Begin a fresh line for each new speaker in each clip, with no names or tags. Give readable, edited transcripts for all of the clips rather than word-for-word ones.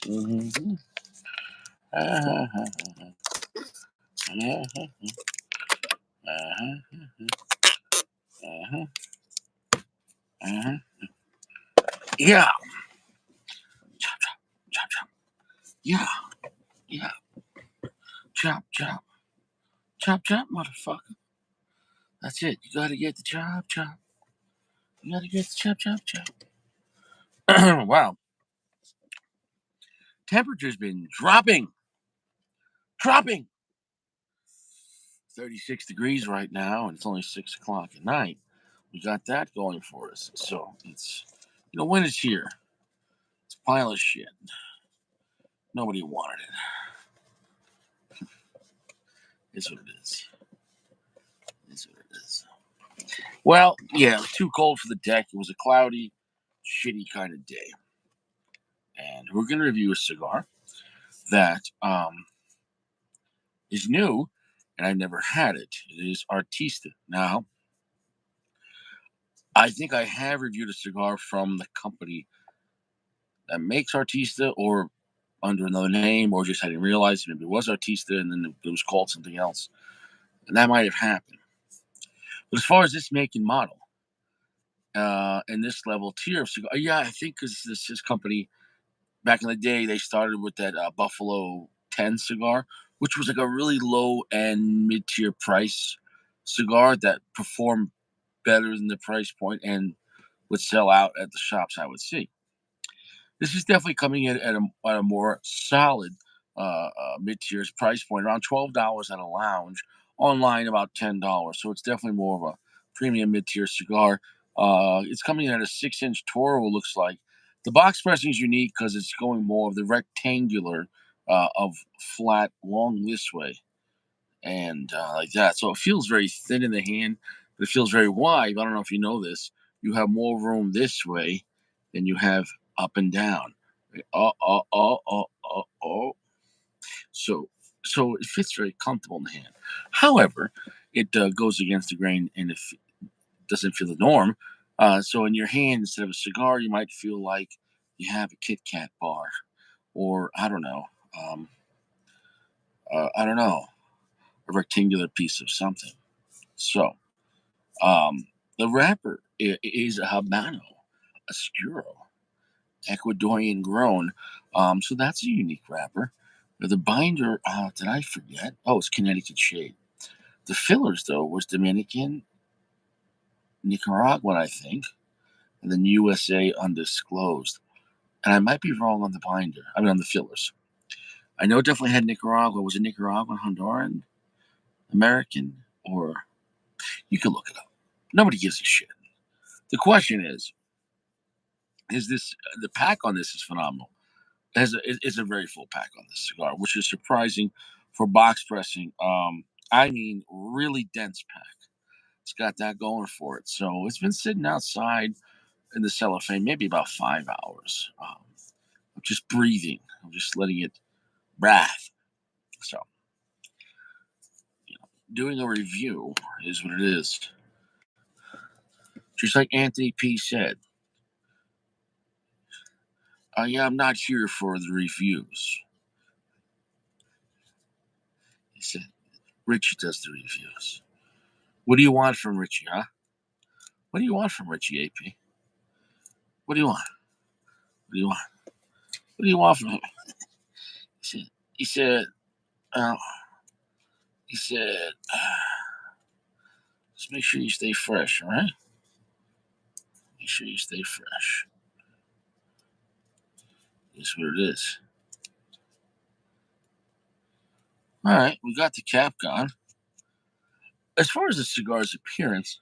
Mhm. Uh-huh. Uh-huh. Uh-huh. Uh-huh. Uh-huh. Yeah. Chop, chop, chop, chop. Yeah. Yeah. Chop, chop. Chop, chop, motherfucker. That's it. You gotta get the chop, chop. You gotta get the chop, chop, chop. Wow. Temperature's been dropping. 36 degrees right now, and it's only 6 o'clock at night. We got that going for us. So it's, winter's here. It's a pile of shit. Nobody wanted it. It's what it is. It's what it is. Well, yeah, it was too cold for the deck. It was a cloudy, shitty kind of day. And we're going to review a cigar that is new, and I never had it. It is Artista. Now, I think I have reviewed a cigar from the company that makes Artista, or under another name, or just I didn't realize maybe it was Artista and then it was called something else. And that might have happened. But as far as this make and model, and this level tier of cigar, yeah, I think because this company, back in the day, they started with that Buffalo 10 cigar, which was like a really low end, mid tier price cigar that performed better than the price point and would sell out at the shops I would see. This is definitely coming in at a more solid mid tiers price point, around $12 at a lounge, online about $10. So it's definitely more of a premium mid tier cigar. It's coming in at a 6-inch Toro, looks like. The box pressing is unique because it's going more of the rectangular of flat, long this way, and like that. So it feels very thin in the hand, but it feels very wide. I don't know if you know this. You have more room this way than you have up and down. Oh, oh, oh, oh, oh, oh. So, so it fits very comfortable in the hand. However, it goes against the grain and it doesn't feel the norm. So in your hand, instead of a cigar, you might feel like you have a Kit Kat bar, or um, I don't know, a rectangular piece of something. So, the wrapper is a Habano, Oscuro, Ecuadorian grown. So that's a unique wrapper. The binder, did I forget? Oh, it's Connecticut shade. The fillers, though, was Dominican, Nicaraguan, I think, and then USA undisclosed. And I might be wrong on the binder. I mean, on the fillers. I know it definitely had Nicaragua. Was it Nicaraguan, Honduran, American, or you can look it up. Nobody gives a shit. The question is this the pack on this is phenomenal. It's a very full pack on this cigar, which is surprising for box pressing. I mean, really dense pack. It's got that going for it. So it's been sitting outside in the cellophane maybe about 5 hours. I'm just breathing. I'm just letting it breathe. So, doing a review is what it is. Just like Anthony P said, yeah, I'm not here for the reviews. He said, Richie does the reviews. What do you want from Richie, huh? What do you want from Richie, AP? What do you want? What do you want? What do you want from him? He said, uh, he said, just make sure you stay fresh, all right? Make sure you stay fresh. That's what it is. All right, we got the cap gone. As far as the cigar's appearance,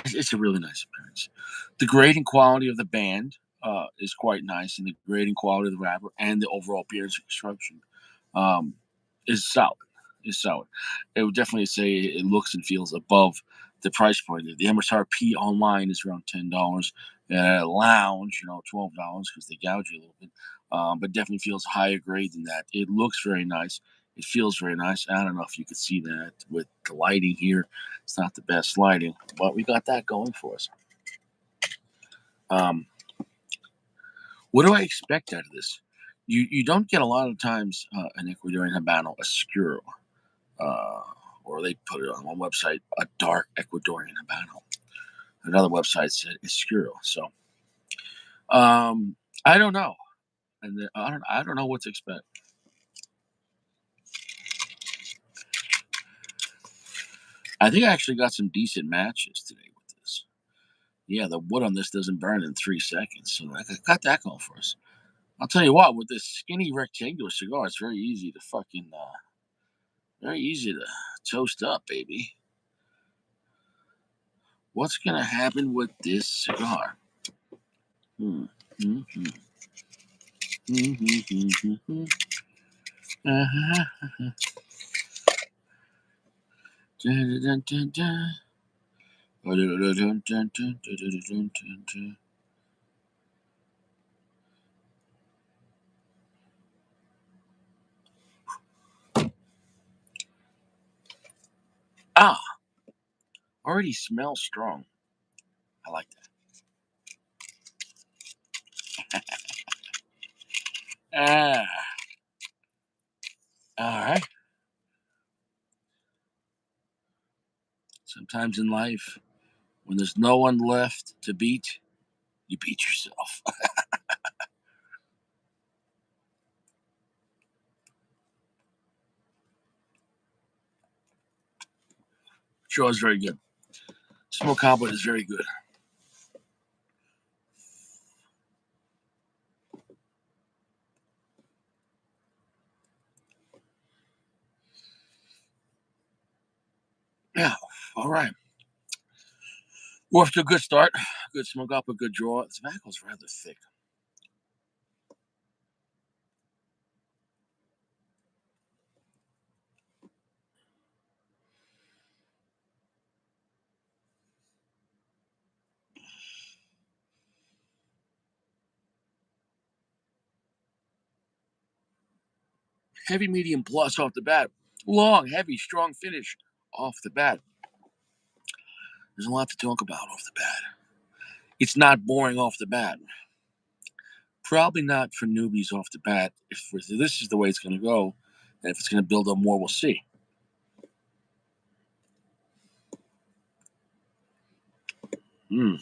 it's a really nice appearance. The grading quality of the band is quite nice, and the grading quality of the wrapper and the overall appearance and construction um, is solid. Is solid. I would definitely say it looks and feels above the price point. The MSRP online is around $10. Lounge, $12 because they gouge you a little bit, but definitely feels higher grade than that. It looks very nice. It feels very nice. I don't know if you could see that with the lighting here. It's not the best lighting, but we got that going for us. Um, what do I expect out of this? You don't get a lot of times an Ecuadorian Habano Oscuro, uh, or they put it on one website, a dark Ecuadorian Habano. Another website said Oscuro. So um, I don't know, and I don't know what to expect. I think I actually got some decent matches today with this. Yeah, the wood on this doesn't burn in 3 seconds, so I got that going for us. I'll tell you what, with this skinny rectangular cigar, it's very easy to toast up, baby. What's gonna happen with this cigar? Hmm. Mhm. Mhm. Uh-huh. Dun, dun, dun, dun. Dun, dun, dun, dun, dun, dun, dun, dun, dun. Ah, already smells strong. I like that. Ah, all right. Sometimes in life, when there's no one left to beat, you beat yourself. Sure is very good. Smoke Cowboy is very good. Yeah. All right. We're off to a good start. Good smoke up, a good draw. The tobacco's rather thick. Heavy, medium plus off the bat. Long, heavy, strong finish off the bat. There's a lot to talk about off the bat. It's not boring off the bat. Probably not for newbies off the bat. If this is the way it's going to go, and if it's going to build up more, we'll see. Mm.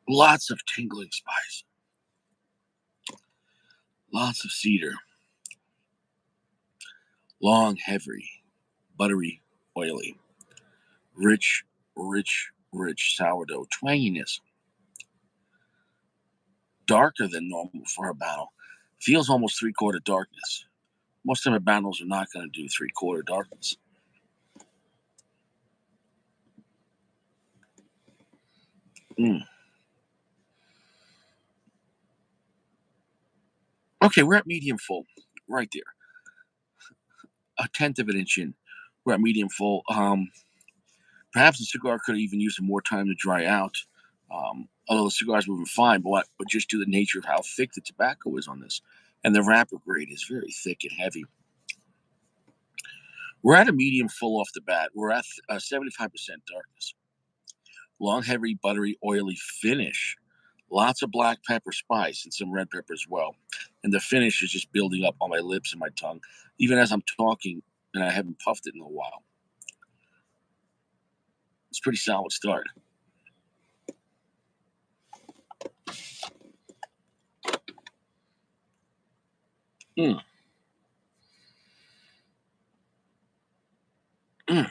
Lots of tingling spice. Lots of cedar. Long, heavy, buttery, oily. Rich, rich sourdough. Twanginess. Darker than normal for a battle. Feels almost three-quarter darkness. Most of the battles are not going to do three-quarter darkness. Mm. Okay, we're at medium full, right there. A tenth of an inch in. We're at medium full. Perhaps the cigar could have even used some more time to dry out. Although the cigar's moving fine, but just due to the nature of how thick the tobacco is on this, and the wrapper grade is very thick and heavy. We're at a medium full off the bat. We're at 75% darkness. Long, heavy, buttery, oily finish. Lots of black pepper spice and some red pepper as well. And the finish is just building up on my lips and my tongue, even as I'm talking, and I haven't puffed it in a while. It's a pretty solid start. Mm, mm.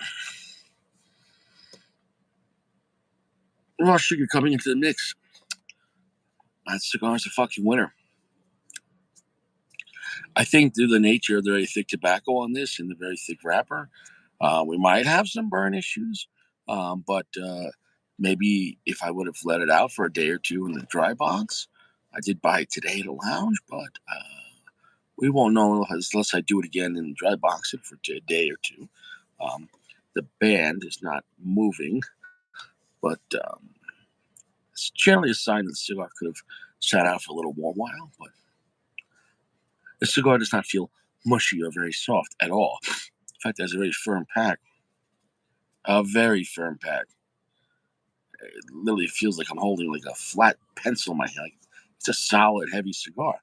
Raw sugar coming into the mix. That cigar's a fucking winner. I think due to the nature of the very thick tobacco on this and the very thick wrapper, we might have some burn issues. But maybe if I would have let it out for a day or two in the dry box, I did buy it today at a lounge, but we won't know unless I do it again and dry box it for a day or two. Um, the band is not moving, but it's generally a sign that the cigar could have sat out for a little more while. But the cigar does not feel mushy or very soft at all. In fact, it has a very firm pack. A very firm pack. It literally feels like I'm holding like a flat pencil in my hand. Like, it's a solid, heavy cigar.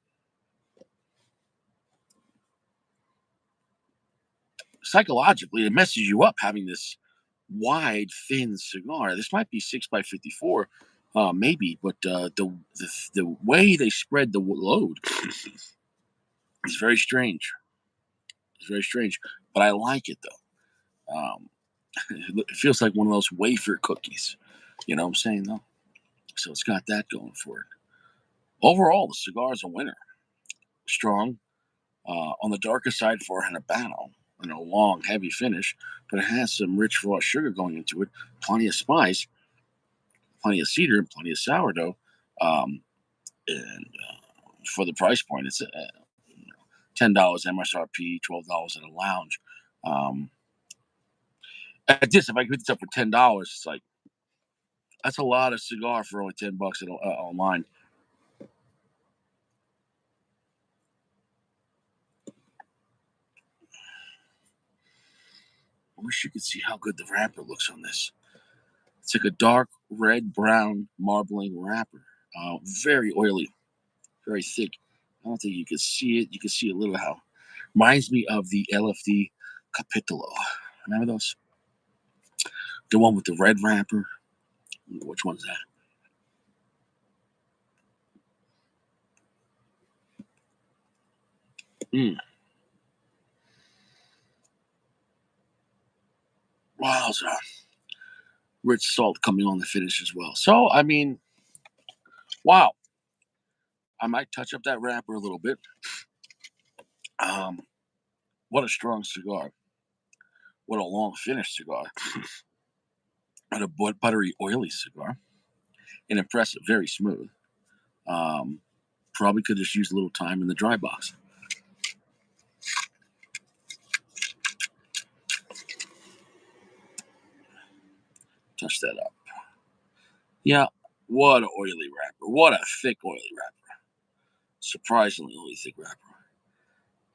Psychologically, it messes you up having this wide, thin cigar. This might be 6 by 54, maybe, but the way they spread the load is very strange. It's very strange, but I like it though. It feels like one of those wafer cookies. You know what I'm saying though? So it's got that going for it. Overall, the cigar is a winner. Strong, on the darker side for an Habano, long, heavy finish, but it has some rich raw sugar going into it, plenty of spice, plenty of cedar, and plenty of sourdough. Um, and for the price point, it's $10 MSRP, $12 at a lounge. Um, at this, if I could pick this up for $10, it's like that's a lot of cigar for only $10 online. I wish you could see how good the wrapper looks on this. It's like a dark red brown marbling wrapper, very oily, very thick. I don't think you can see it. You can see a little how reminds me of the LFD Capitolo. Remember those? The one with the red wrapper. Which one's that? Mm. Wow, so rich salt coming on the finish as well. So I mean, wow. I might touch up that wrapper a little bit. Um, what a strong cigar. What a long finish cigar. What a buttery, oily cigar. And impressive, very smooth. Um, Probably could just use a little time in the dry box. Touch that up. Yeah, what a oily wrapper. What a thick, oily wrapper. Surprisingly oily, thick wrapper.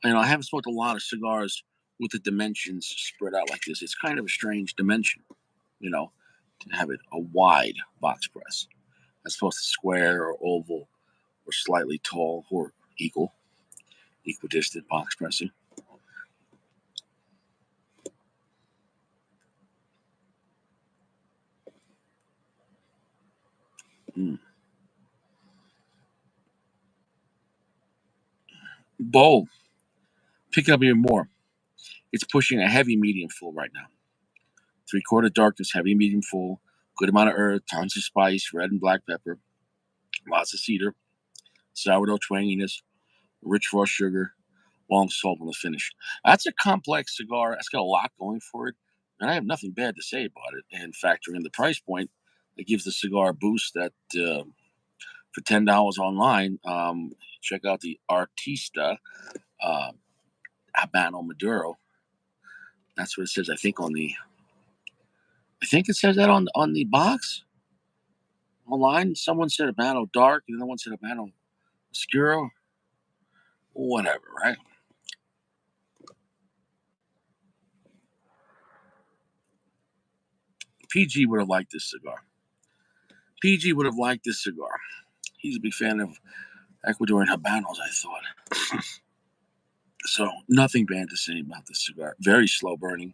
I haven't smoked a lot of cigars with the dimensions spread out like this. It's kind of a strange dimension, you know, to have it a wide box press as opposed to square or oval or slightly tall or equidistant box pressing. Mm. Bold. Pick up even more. It's pushing a heavy medium full right now. Three-quarter darkness, heavy medium full, good amount of earth, tons of spice, red and black pepper, lots of cedar, sourdough twanginess, rich raw sugar, long salt on the finish. That's a complex cigar. It's got a lot going for it, and I have nothing bad to say about it. And factoring in the price point, it gives the cigar a boost that for $10 online, check out the Artista uh, Habano Maduro. That's what it says. I think it says that on the box online. Someone said Habano Dark, and another one said Habano Oscuro. Whatever, right? PG would have liked this cigar. PG would have liked this cigar. He's a big fan of Ecuadorian Habanos, I thought. So nothing bad to say about this cigar. Very slow burning,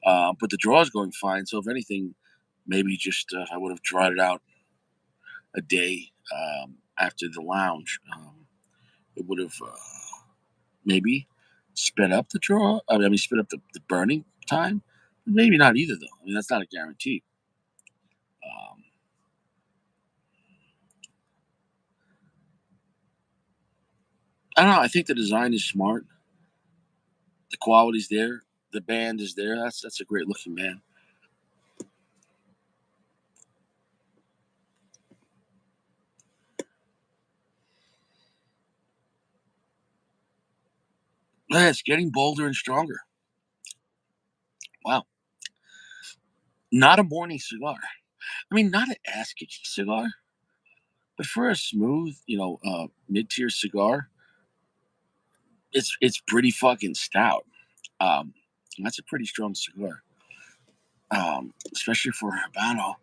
but the draw is going fine. So if anything, maybe just I would have tried it out a day after the lounge. It would have maybe sped up the draw. I mean, sped up the burning time. Maybe not either, though. I mean, that's not a guarantee. Um, I don't know. I think the design is smart. The quality's there. The band is there. That's a great looking band. Yeah, it's getting bolder and stronger. Wow. Not a morning cigar. I mean, not an ass kicking cigar, but for a smooth, mid tier cigar, it's pretty fucking stout. Um, that's a pretty strong cigar. especially for Habano.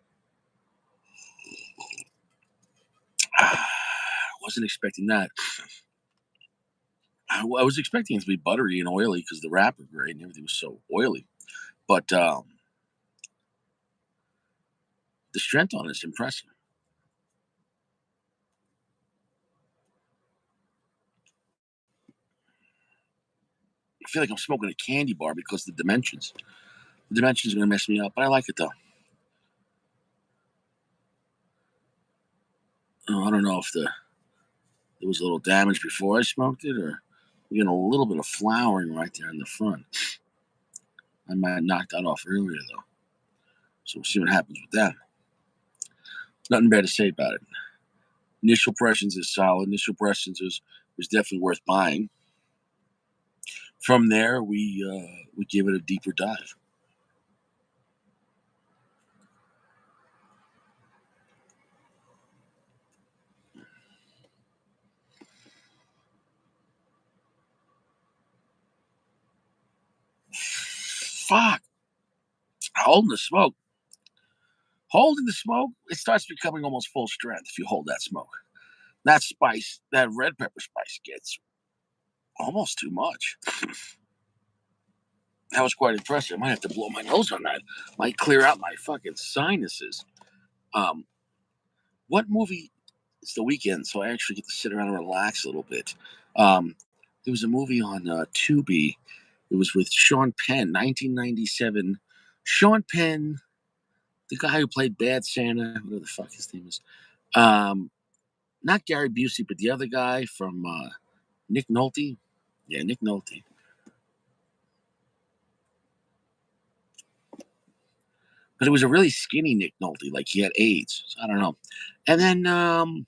Wasn't expecting that. I was expecting it to be buttery and oily because the wrapper grade and everything was so oily. But the strength on it is impressive. I feel like I'm smoking a candy bar because of the dimensions. The dimensions are going to mess me up, but I like it though. I don't know if there was a little damage before I smoked it, or we get a little bit of flowering right there in the front. I might knock that off earlier though, so we'll see what happens with that. Nothing bad to say about it. Initial impressions is solid. Initial impressions is definitely worth buying. From there, we give it a deeper dive. Fuck, holding the smoke. Holding the smoke, it starts becoming almost full strength if you hold that smoke. That spice, that red pepper spice gets almost too much. That was quite impressive. I might have to blow my nose on that. Might clear out my fucking sinuses. Um, what movie? It's the weekend, so I actually get to sit around and relax a little bit. Um, there was a movie on Tubi. It was with Sean Penn, 1997. Sean Penn, the guy who played Bad Santa, whatever the fuck his name is. Um, Not Gary Busey, but the other guy from Nick Nolte. Yeah, Nick Nolte. But it was a really skinny Nick Nolte, like he had AIDS. So I don't know. And then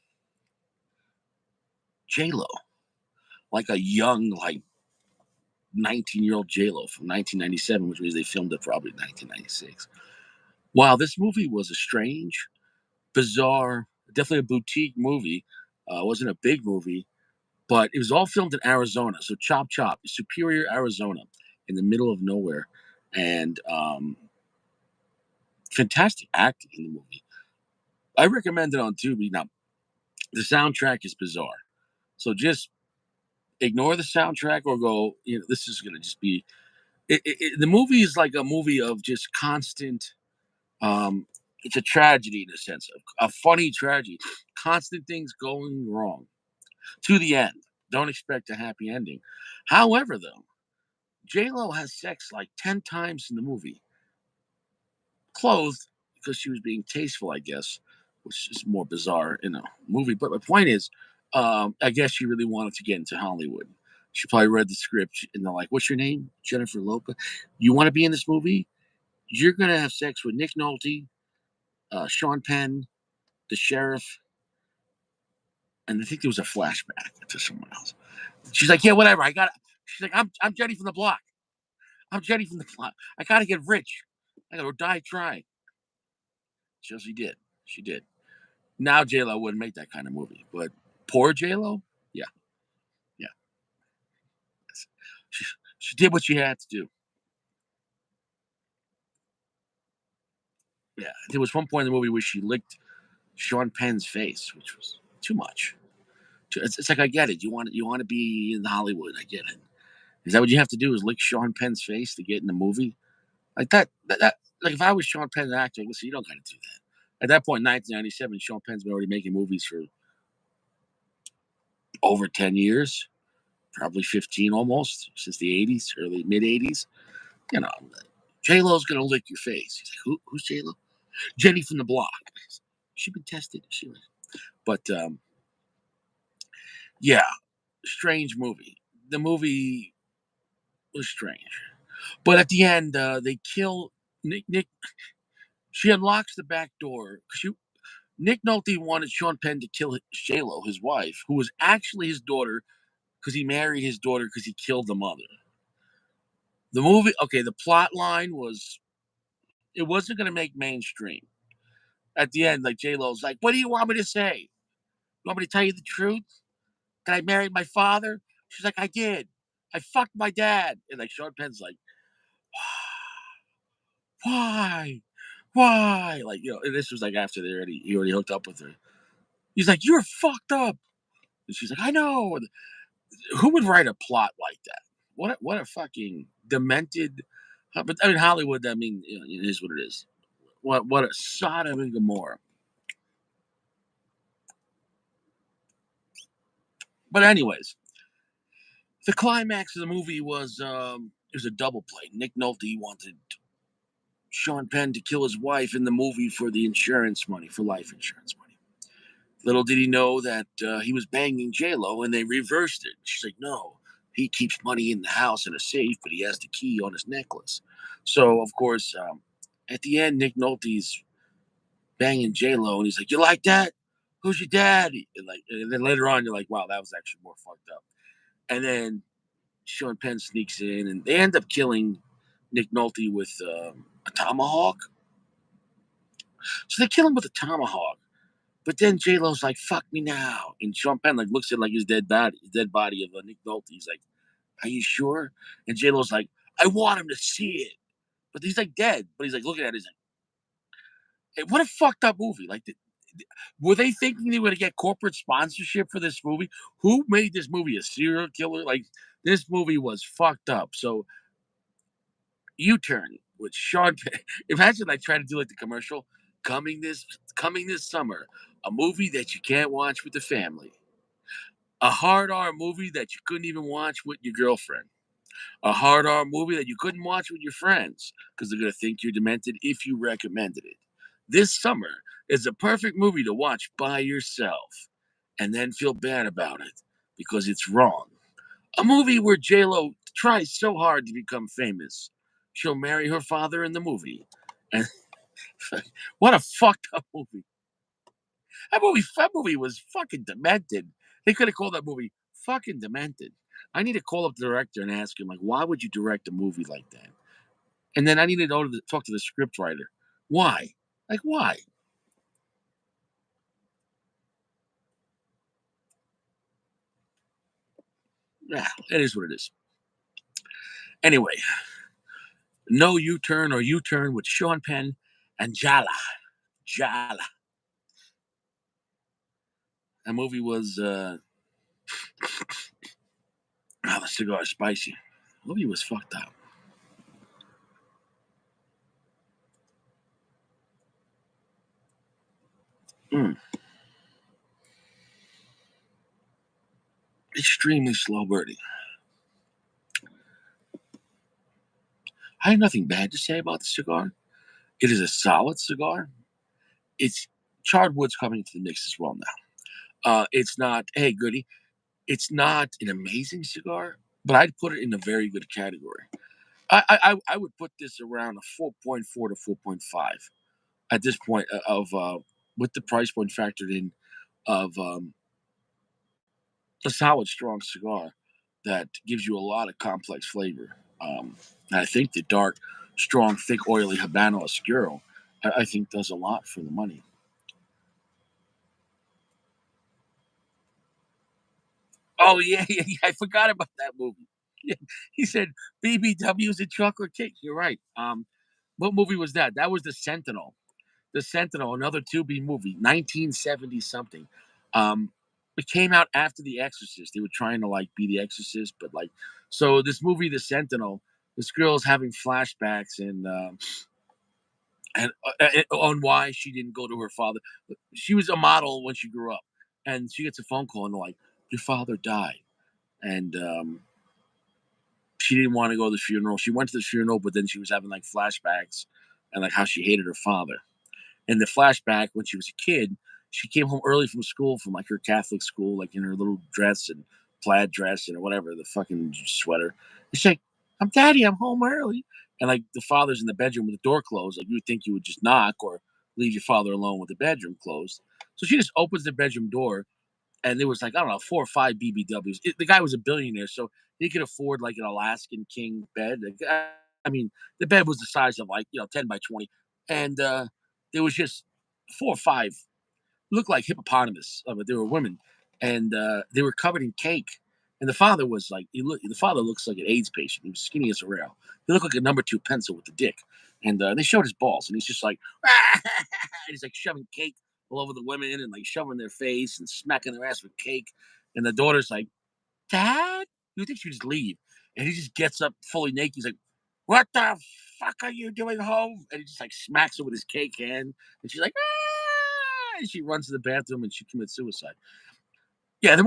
J Lo, like a young, like 19-year-old J Lo from 1997, which means they filmed it probably in 1996. Wow, this movie was a strange, bizarre, definitely a boutique movie. It wasn't a big movie, but it was all filmed in Arizona. So Chop Chop, Superior, Arizona, in the middle of nowhere, and fantastic acting in the movie. I recommend it on Tubi. Now, the soundtrack is bizarre, so just ignore the soundtrack or go. This is going to just be. The movie is like a movie of just constant. Um, it's a tragedy in a sense, a funny tragedy, constant things going wrong to the end. Don't expect a happy ending. However, though, J Lo has sex like 10 times in the movie, clothed because she was being tasteful, I guess, which is more bizarre in a movie. But my point is, I guess she really wanted to get into Hollywood. She probably read the script and they're like, "What's your name? Jennifer Lopez. You want to be in this movie? You're gonna have sex with Nick Nolte, Sean Penn, the sheriff, and I think there was a flashback to someone else." She's like, "Yeah, whatever. I got." She's like, "I'm Jenny from the block. I'm Jenny from the block. I gotta get rich. I gotta die trying." So she did. She did. Now J Lo wouldn't make that kind of movie, but poor J Lo, yeah, yeah, she, she did what she had to do. Yeah, there was one point in the movie where she licked Sean Penn's face, which was too much. It's like I get it. You want to be in Hollywood. I get it. Is that what you have to do? Is lick Sean Penn's face to get in the movie? Like that like if I was Sean Penn's actor, listen, you don't got to do that. At that point, 1997, Sean Penn's been already making movies for over 10 years, probably 15 almost since the 80s, early mid 80s. You know, J Lo's gonna lick your face. He's like, who's J Lo? Jenny from the block. She's been tested. She was, but yeah, strange movie. The movie was strange, but at the end, they kill Nick. She unlocks the back door because Nick Nolte wanted Sean Penn to kill J Lo, his wife, who was actually his daughter, because he married his daughter because he killed the mother. The movie, okay, the plot line was it wasn't going to make mainstream. At the end, like J Lo's like, "What do you want me to say? You want me to tell you the truth? That I married my father?" She's like, "I did. I fucked my dad." And like Sean Penn's like, Why? Why? Like, and this was like after he already hooked up with her. He's like, you're fucked up. And she's like, I know. Who would write a plot like that? What a fucking demented. But I mean, Hollywood. I mean, it is what it is. What a Sodom and Gomorrah. But anyways, the climax of the movie was it was a double play. Nick Nolte wanted Sean Penn to kill his wife in the movie for the insurance money, for life insurance money. Little did he know that he was banging J Lo, and they reversed it. She's like, "No, he keeps money in the house in a safe, but he has the key on his necklace." So, of course, at the end, Nick Nolte's banging J Lo, and he's like, "You like that? Who's your dad?" And then later on, you're like, "Wow, that was actually more fucked up." And then Sean Penn sneaks in, and they end up killing Nick Nolte with a tomahawk. So they kill him with a tomahawk. But then J Lo's like, "Fuck me now," and Sean Penn like looks at like his dead body of Nick Nolte. He's like, "Are you sure?" And J Lo's like, "I want him to see it," but he's like dead. But he's like looking at it. He's like, "Hey, what a fucked up movie!" Like, were they thinking they were gonna get corporate sponsorship for this movie? Who made this movie? A serial killer? Like, this movie was fucked up. So U-Turn with Sean Penn. Imagine like trying to do like the commercial coming this coming this summer, a movie that you can't watch with the family. A hard R movie that you couldn't even watch with your girlfriend. A hard R movie that you couldn't watch with your friends because they're going to think you're demented if you recommended it. This summer is a perfect movie to watch by yourself and then feel bad about it because it's wrong. A movie where JLo tries so hard to become famous. She'll marry her father in the movie. And what a fucked up movie. That movie was fucking demented. They could have called that movie fucking demented. I need to call up the director and ask him, like, why would you direct a movie like that? And then I need to talk to the script writer. Why? Like, why? Yeah, it is what it is. Anyway, no U-turn or U-turn with Sean Penn and Jala. Jala. That movie was the cigar is spicy. The movie was fucked up. Mm, extremely slow burning. I have nothing bad to say about the cigar. It is a solid cigar. It's charred wood's coming into the mix as well now. It's not, hey, goody. It's not an amazing cigar, but I'd put it in a very good category. I would put this around a 4.4 to 4.5 at this point of with the price point factored in of a solid, strong cigar that gives you a lot of complex flavor. And I think the dark, strong, thick, oily Habano Oscuro, I think does a lot for the money. Oh yeah, yeah, yeah, I forgot about that movie. Yeah, he said BBW's a chocolate cake. You're right. What movie was that? That was The Sentinel. The Sentinel, another 2B movie, 1970 something. Um, it came out after The Exorcist. They were trying to like be The Exorcist, but like, so this movie, The Sentinel, this girl's having flashbacks on why she didn't go to her father. She was a model when she grew up, and she gets a phone call and they're like, "Your father died," and she didn't want to go to the funeral. She went to the funeral, but then she was having like flashbacks and like how she hated her father. In the flashback, when she was a kid, she came home early from school, from like her Catholic school, like in her little dress and plaid dress and whatever, the fucking sweater. And she's like, "I'm daddy, I'm home early." And like the father's in the bedroom with the door closed. Like you would think you would just knock or leave your father alone with the bedroom closed. So she just opens the bedroom door, and there was like, I don't know, 4 or 5 BBWs. The guy was a billionaire, so he could afford like an Alaskan king bed. Like, I mean, the bed was the size of like 10 by 20, and there was just 4 or 5 looked like hippopotamus, but they were women, and they were covered in cake. And the father was like, the father looks like an AIDS patient. He was skinny as a rail. He looked like a number 2 pencil with the dick. and they showed his balls, and he's just like, and he's like shoving cake all over the women and like shoving their face and smacking their ass with cake. And the daughter's like, "Dad, you think she just leave?" And he just gets up fully naked. He's like, "What the fuck are you doing home?" And he just like smacks her with his cake hand, and she's like, "Ah!" And she runs to the bathroom and she commits suicide. Yeah, the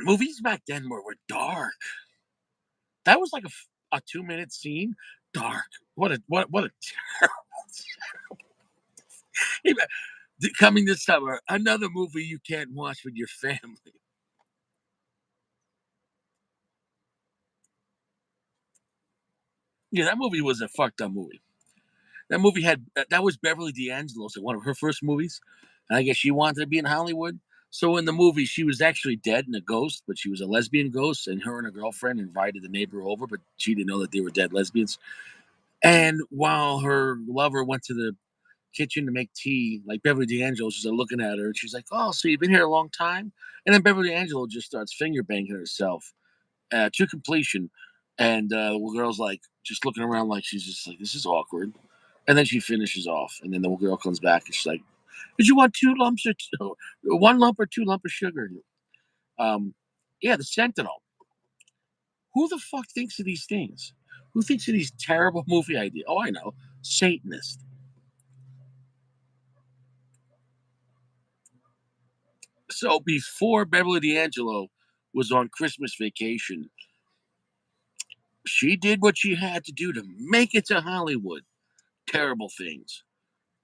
movies back then were dark. That was like a 2 minute scene. Dark. What a terrible. Coming this summer, another movie you can't watch with your family. Yeah, that movie was a fucked up movie. That movie had that was Beverly D'Angelo's one of her first movies, and I guess she wanted to be in Hollywood. So in the movie, she was actually dead and a ghost, but she was a lesbian ghost, and her and her girlfriend invited the neighbor over, but she didn't know that they were dead lesbians. And while her lover went to the kitchen to make tea, like Beverly D'Angelo, she's looking at her, and she's like, "Oh, so you've been here a long time?" And then Beverly D'Angelo just starts finger banging herself to completion, and the girl's like just looking around like she's just like, "This is awkward." And then she finishes off, and then the girl comes back and she's like, "Did you want two lumps or one lump or two lump of sugar?" Um, yeah, the Sentinel. Who the fuck thinks of these things? Who thinks of these terrible movie ideas? Oh, I know, Satanist. So before Beverly D'Angelo was on Christmas vacation, she did what she had to do to make it to Hollywood. Terrible things.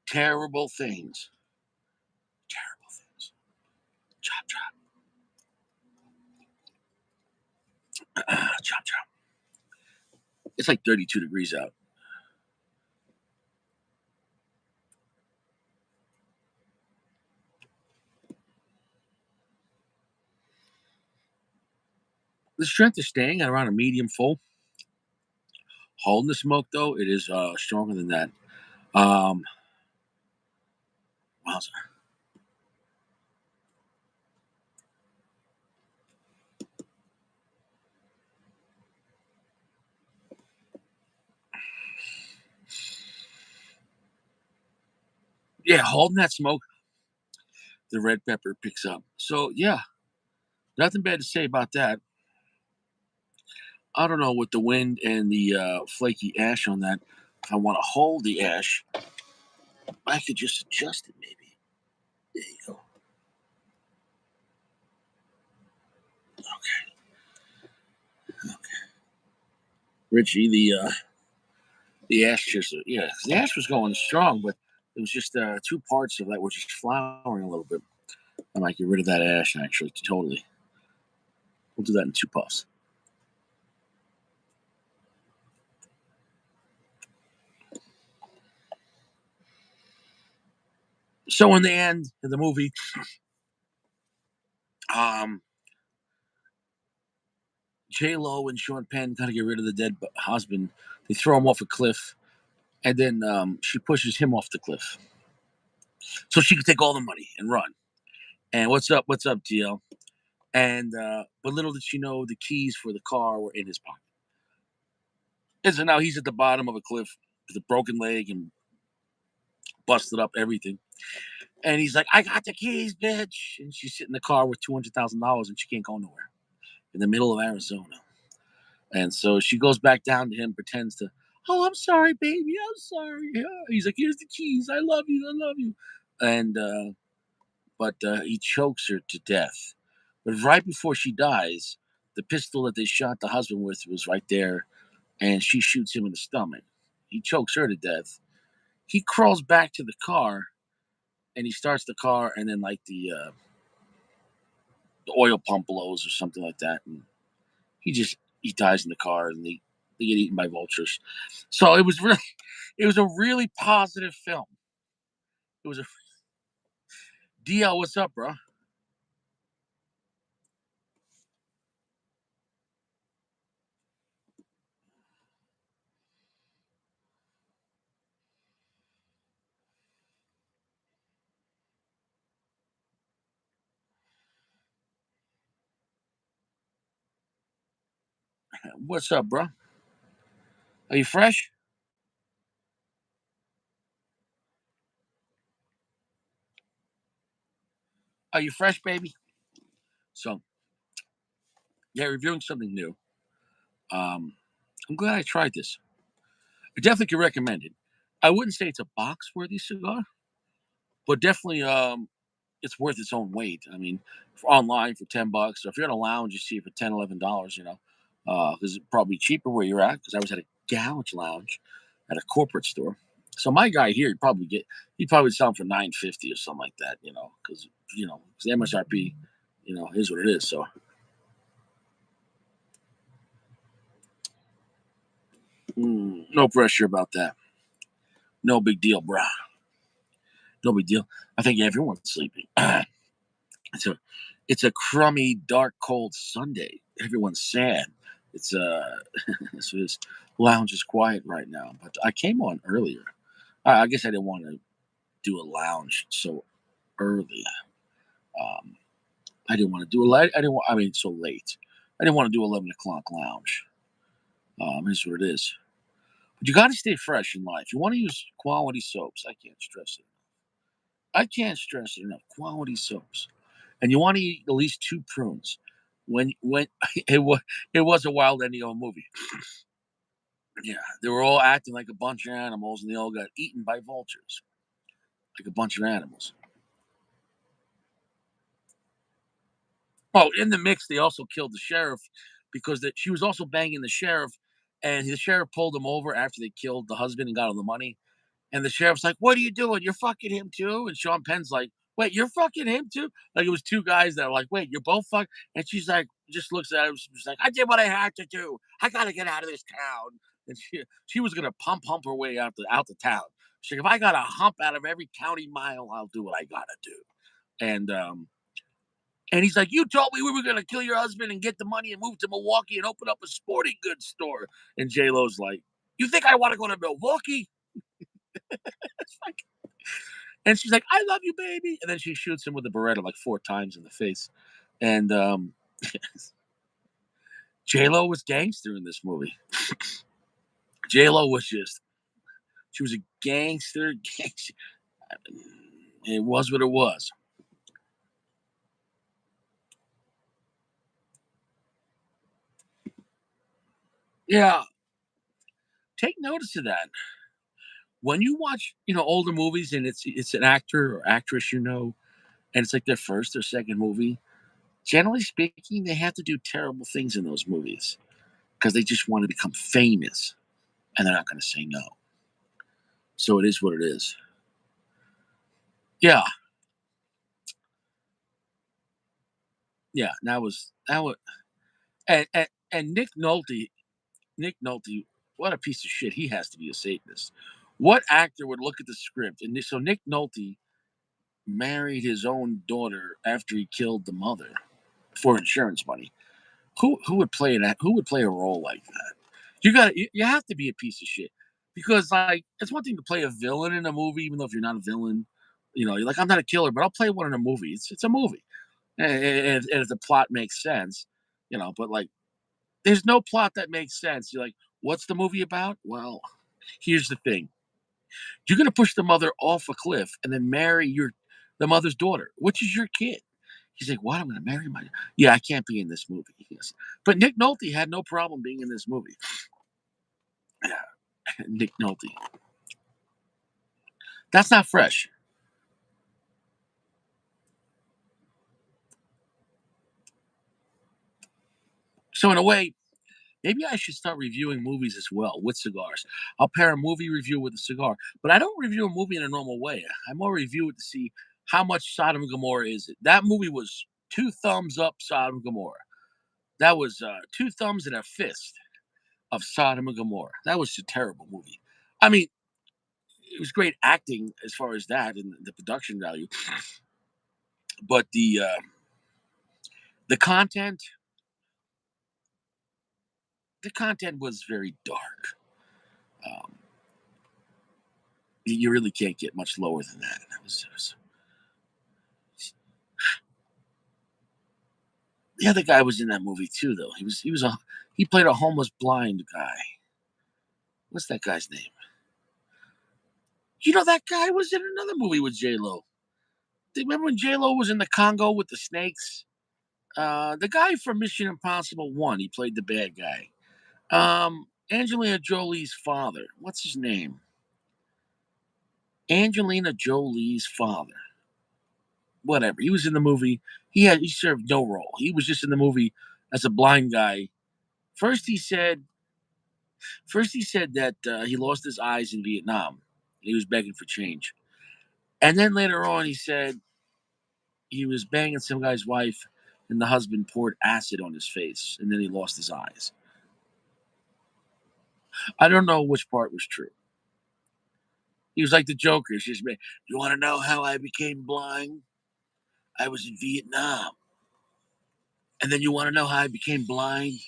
Terrible things. Terrible things. Chop, chop. Chop, chop. It's like 32 degrees out. The strength is staying at around a medium full. Holding the smoke, though, it is stronger than that. Um, wowza. Yeah, holding that smoke, the red pepper picks up. So, yeah, nothing bad to say about that. I don't know with the wind and the flaky ash on that. If I want to hold the ash, I could just adjust it maybe. There you go. Okay. Richie, the ash just, yeah, the ash was going strong, but it was just two parts of that were just flowering a little bit. I might get rid of that ash actually, totally. We'll do that in two puffs. So in the end of the movie, um, J Lo and Sean Penn kind of get rid of the dead husband. They throw him off a cliff, and then she pushes him off the cliff so she can take all the money and run. And what's up? What's up, TL? And but little did she know the keys for the car were in his pocket. And so now he's at the bottom of a cliff with a broken leg and busted up everything. And he's like, "I got the keys, bitch." And she's sitting in the car with $200,000 and she can't go nowhere in the middle of Arizona. And so she goes back down to him, pretends to, "Oh, I'm sorry, baby. I'm sorry." Yeah. He's like, "Here's the keys. I love you. I love you." And, but he chokes her to death. But right before she dies, the pistol that they shot the husband with was right there. And she shoots him in the stomach. He chokes her to death. He crawls back to the car and he starts the car. And then, like, the oil pump blows or something like that. And he dies in the car and they get eaten by vultures. So it was a really positive film. It was a DL. What's up, bro? What's up, bro? Are you fresh? Are you fresh, baby? So, yeah, reviewing something new. Um, I'm glad I tried this. I definitely can recommend it. I wouldn't say it's a box worthy cigar, but definitely it's worth its own weight. I mean, online for $10. So if you're in a lounge, you see it for $10, $11. Because it's probably cheaper where you're at. Because I was at a gouge lounge at a corporate store. So my guy here, he'd probably sell them for 9.50 or something like that. Because the MSRP, is what it is. So no pressure about that. No big deal, bruh. No big deal. I think everyone's sleeping. It's a it's a crummy, dark, cold Sunday. Everyone's sad. It's so this lounge is quiet right now. But I came on earlier. I guess I didn't want to do a lounge so early. Um, I didn't want to do a late. I didn't. I mean, so late. I didn't want to do 11 o'clock lounge. Is what it is. But you got to stay fresh in life. You want to use quality soaps. I can't stress it. I can't stress it enough. Quality soaps. And you want to eat at least two prunes. When it was a wild ending of a movie. Yeah, they were all acting like a bunch of animals, and they all got eaten by vultures, like a bunch of animals. Oh, in the mix, they also killed the sheriff because she was also banging the sheriff, and the sheriff pulled him over after they killed the husband and got all the money. And the sheriff's like, "What are you doing? You're fucking him too?" And Sean Penn's like, "Wait, you're fucking him too?" Like it was two guys that are like, "Wait, you're both fuck." And she's like, just looks at him. She's like, "I did what I had to do. I gotta get out of this town." And she was gonna hump her way out the town. She's like, "If I gotta hump out of every county mile, I'll do what I gotta do." And he's like, "You told me we were gonna kill your husband and get the money and move to Milwaukee and open up a sporting goods store." And J Lo's like, "You think I want to go to Milwaukee?" It's like, and she's like, "I love you, baby." And then she shoots him with a Beretta like four times in the face. And J Lo was gangster in this movie. J Lo was she was a gangster. Gangster. It was what it was. Yeah, take notice of that. When you watch, older movies and it's an actor or actress, and it's like their first or second movie. Generally speaking, they have to do terrible things in those movies because they just want to become famous, and they're not going to say no. So it is what it is. Yeah, yeah. That was, and Nick Nolte, what a piece of shit. He has to be a Satanist. What actor would look at the script so Nick Nolte married his own daughter after he killed the mother for insurance money? Who would play that? Who would play a role like that? You have to be a piece of shit because like it's one thing to play a villain in a movie, even though if you're not a villain, you're like I'm not a killer, but I'll play one in a movie. It's a movie, and if the plot makes sense, But like, there's no plot that makes sense. You're like, what's the movie about? Well, here's the thing: you're gonna push the mother off a cliff and then marry the mother's daughter, which is your kid. He's like, "What? I'm going to marry my?" Yeah, I can't be in this movie. Yes, but Nick Nolte had no problem being in this movie. Yeah, Nick Nolte. That's not fresh. So in a way, maybe I should start reviewing movies as well with cigars. I'll pair a movie review with a cigar, but I don't review a movie in a normal way. I more review it to see how much Sodom and Gomorrah is it. That movie was two thumbs up Sodom and Gomorrah. That was two thumbs and a fist of Sodom and Gomorrah. That was a terrible movie. I mean, it was great acting as far as that and the production value, but the content, the content was very dark. Um, you really can't get much lower than that. The other guy was in that movie too, though. He played a homeless blind guy. What's that guy's name? You know that guy was in another movie with J Lo. Remember when J Lo was in the Congo with the snakes? The guy from Mission Impossible One. He played the bad guy. Angelina Jolie's father. What's his name? Angelina Jolie's father. Whatever. He was in the movie. He served no role. He was just in the movie as a blind guy. First he said that he lost his eyes in Vietnam. He was begging for change. And then later on he said he was banging some guy's wife and the husband poured acid on his face and then he lost his eyes. I don't know which part was true. He was like the Joker. He's just, you want to know how I became blind? I was in Vietnam. And then you want to know how I became blind?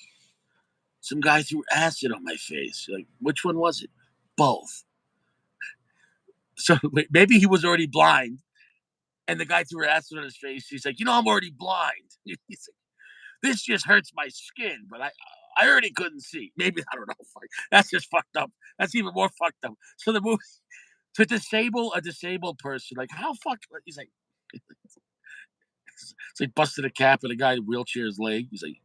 Some guy threw acid on my face. Like, which one was it? Both. So maybe he was already blind, and the guy threw acid on his face. He's like, I'm already blind. He's like, this just hurts my skin, but I already couldn't see. Maybe I don't know. That's just fucked up. That's even more fucked up. So the movie to disable a disabled person, like how fucked? He's like, it's like busted a cap and a guy in a wheelchair's leg. He's like,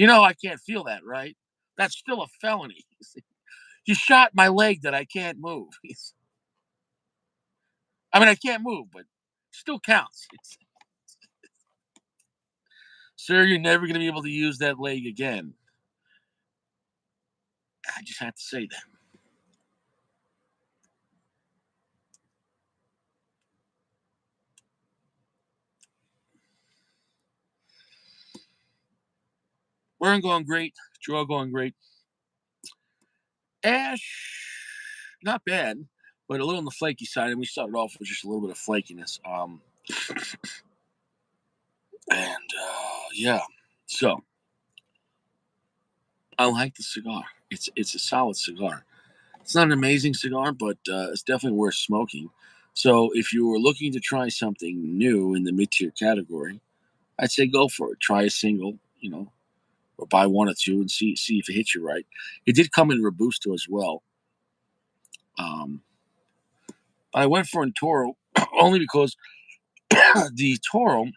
I can't feel that, right? That's still a felony. Like, you shot my leg that I can't move. I can't move, but still counts. Sir, you're never going to be able to use that leg again. I just had to say that. We're going great. Draw going great. Ash, not bad, but a little on the flaky side. And we started off with just a little bit of flakiness. Yeah. So I like the cigar. It's a solid cigar. It's not an amazing cigar, but it's definitely worth smoking. So if you were looking to try something new in the mid-tier category, I'd say go for it. Try a single, or buy one or two and see if it hits you right. It did come in Robusto as well. Um, I went for a Toro only because the Toro,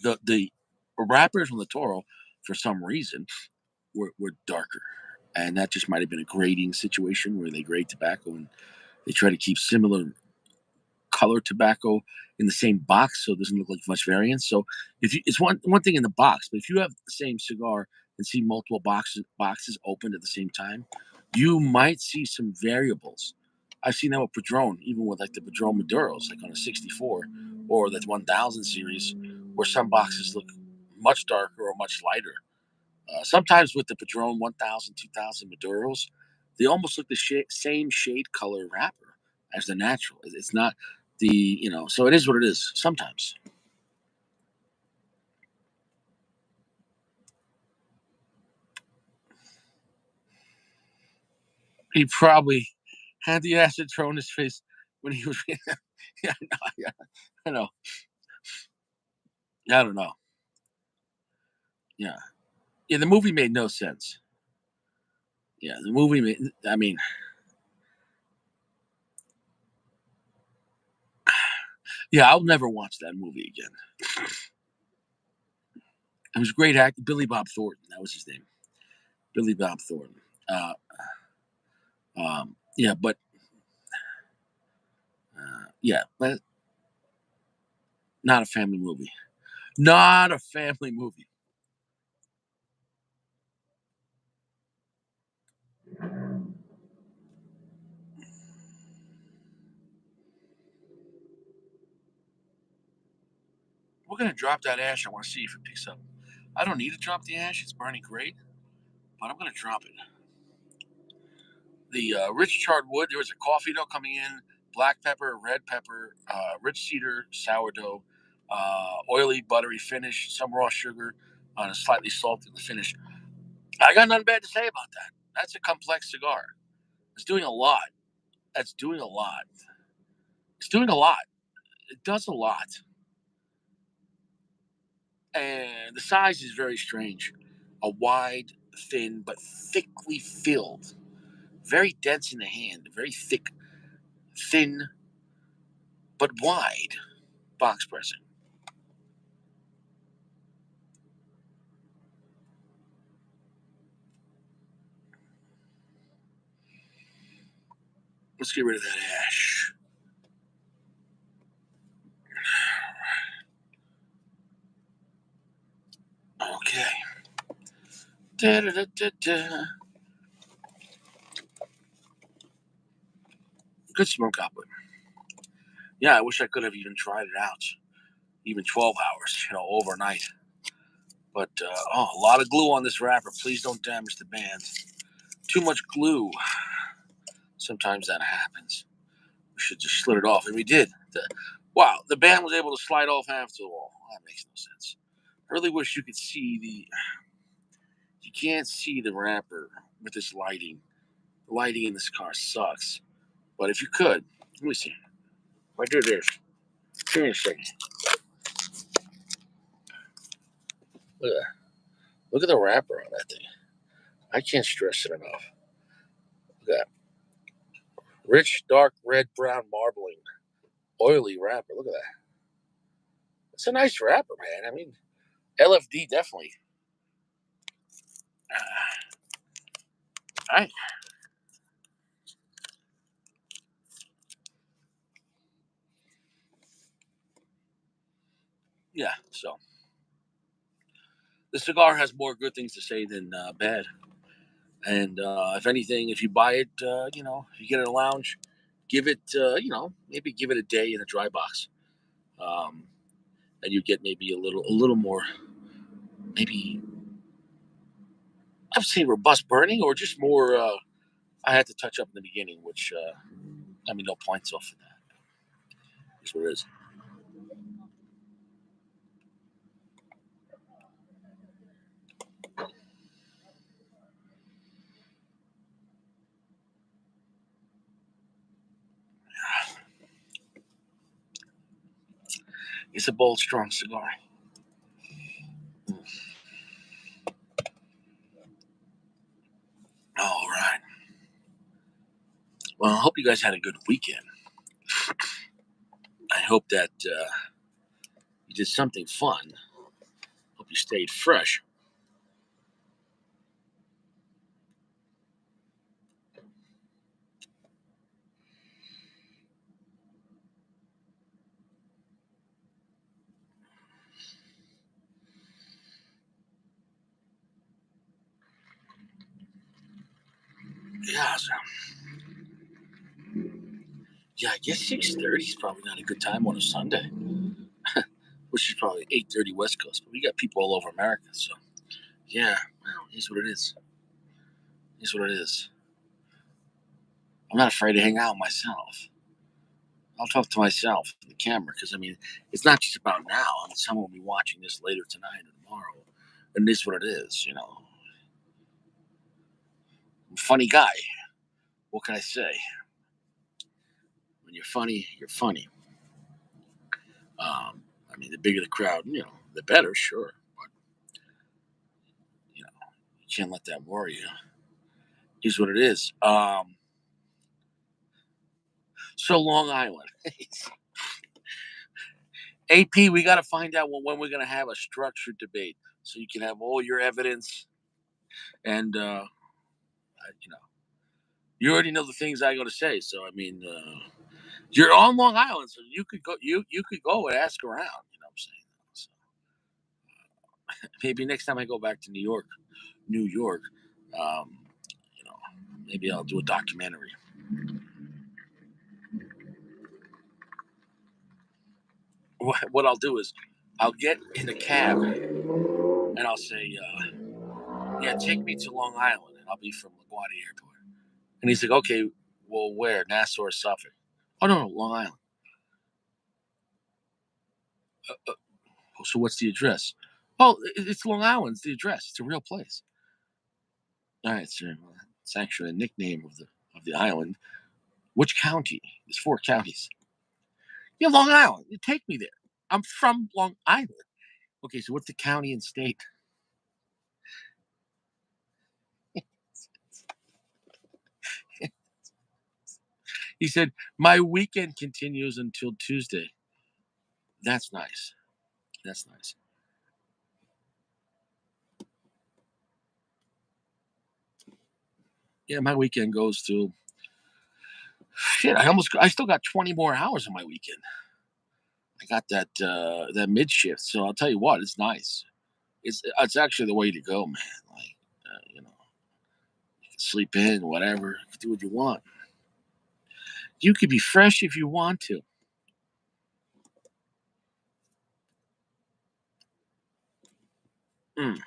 the wrappers on the Toro, for some reason, were darker. And that just might have been a grading situation where they grade tobacco and they try to keep similar color tobacco in the same box so it doesn't look like much variance. So it's one thing in the box, but if you have the same cigar and see multiple boxes opened at the same time, you might see some variables. I've seen that with Padron, even with like the Padron Maduros, like on a 64 or the 1000 series, where some boxes look much darker or much lighter. Sometimes with the Padron 1000, 2000 Maduros, they almost look the same shade color wrapper as the natural. It's not so it is what it is sometimes. He probably had the acid thrown in his face when he was. Yeah, I know. I don't know. Yeah. Yeah, the movie made no sense. Yeah, the movie made, yeah, I'll never watch that movie again. It was great acting. Billy Bob Thornton, that was his name. Billy Bob Thornton. Uh, yeah, but yeah, but not a family movie. Not a family movie. We're gonna drop that ash. I want to see if it picks up. I don't need to drop the ash. It's burning great, but I'm gonna drop it. The rich charred wood. There was a coffee dough coming in, black pepper, red pepper, rich cedar, sourdough, oily, buttery finish, some raw sugar on a slightly salty finish. I got nothing bad to say about that. That's a complex cigar. It's doing a lot. That's doing a lot. It's doing a lot. It does a lot. And the size is very strange. A wide, thin, but thickly filled very dense in the hand, very thick, thin, but wide box pressing. Let's get rid of that ash. Okay. Da-da-da-da-da. Good smoke output. Yeah, I wish I could have even tried it out, even 12 hours, overnight. But, a lot of glue on this wrapper. Please don't damage the band. Too much glue. Sometimes that happens. We should just slit it off, and we did. Wow, the band was able to slide off half the wall. That makes no sense. I really wish you could see you can't see the wrapper with this lighting. The lighting in this car sucks. But if you could, let me see. If I do this, give me a second. Look at that. Look at the wrapper on that thing. I can't stress it enough. Look at that. Rich, dark, red, brown marbling. Oily wrapper. Look at that. It's a nice wrapper, man. I mean, LFD definitely. I Yeah. So the cigar has more good things to say than bad. And if anything, if you buy it, if you get it in a lounge, give it, maybe give it a day in a dry box, um, and you get maybe a little more, maybe I'd say robust burning, or just more. I had to touch up in the beginning, which no points off of that. That's what it is. It's a bold, strong cigar. All right. Well, I hope you guys had a good weekend. I hope that you did something fun. Hope you stayed fresh. Yeah. Yeah, I guess 6:30 is probably not a good time on a Sunday, which is probably 8:30 West Coast. But we got people all over America, so yeah. Well, here's what it is. Here's what it is. I'm not afraid to hang out with myself. I'll talk to myself in the camera because it's not just about now. Someone will be watching this later tonight or tomorrow, and this is what it is. I'm a funny guy. What can I say? When you're funny, you're funny. The bigger the crowd, the better, sure. But you can't let that worry you. Here's what it is. So Long Island, AP, we got to find out when we're going to have a structured debate, so you can have all your evidence, and you already know the things I got to say. So you're on Long Island, so you could go. You could go and ask around. You know what I'm saying? So maybe next time I go back to New York, um, you know, maybe I'll do a documentary. What I'll do is I'll get in a cab and I'll say, "Yeah, take me to Long Island," and I'll be from LaGuardia Airport. And he's like, "Okay, well, where? Nassau or Suffolk?" "Oh no, no, Long Island." "So what's the address?" "Oh, it's Long Island. It's the address. It's a real place." "All right, sir. Well, it's actually a nickname of the island. Which county? There's four counties." "Yeah, Long Island. You take me there. I'm from Long Island." "Okay, so what's the county and state?" He said, "My weekend continues until Tuesday." That's nice. That's nice. Yeah, my weekend goes to shit. I still got 20 more hours in my weekend. I got that mid shift, so I'll tell you what, it's nice. It's actually the way to go, man. Like, you know, you can sleep in, whatever, you can do what you want. You could be fresh if you want to. Mm.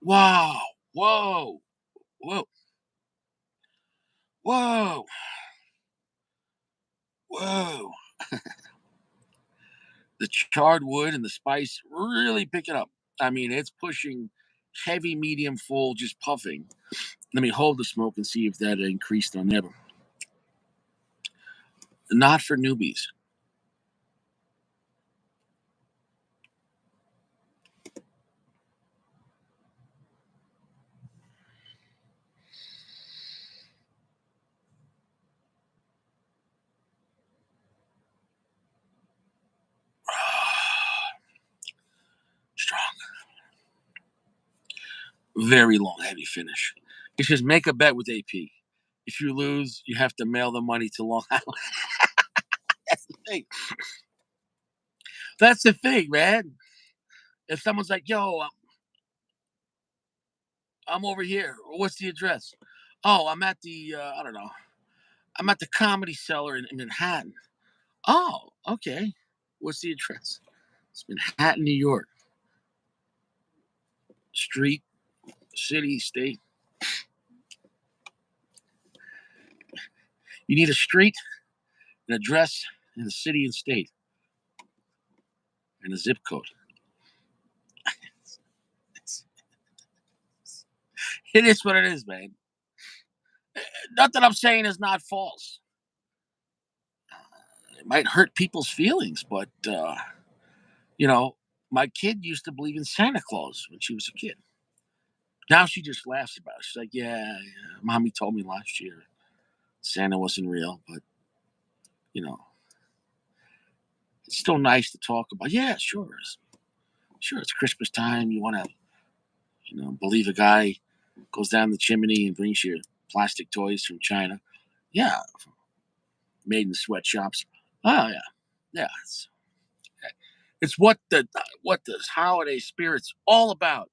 Wow! Whoa! Whoa! Whoa! Whoa! The charred wood and the spice really pick it up. I mean, it's pushing heavy, medium, full, just puffing. Let me hold the smoke and see if that increased on there. Not for newbies. Strong. Very long, heavy finish. It's just make a bet with AP. If you lose, you have to mail the money to Long Island. That's the thing. That's the thing, man. If someone's like, "Yo, I'm over here. What's the address?" "Oh, I'm at the I don't know. I'm at the Comedy Cellar in Manhattan." "Oh, okay. What's the address?" "It's Manhattan, New York. Street, city, state." You need a street, an address, and a city and state, and a zip code. It is what it is, man. Nothing I'm saying is not false. It might hurt people's feelings, but you know, my kid used to believe in Santa Claus when she was a kid. Now she just laughs about it. She's like, "Yeah, yeah, mommy told me last year Santa wasn't real, but you know, it's still nice to talk about." "Yeah, sure, sure. It's Christmas time. You want to, believe a guy goes down the chimney and brings you plastic toys from China." "Yeah, made in sweatshops." "Oh yeah, yeah. It's what the holiday spirit's all about.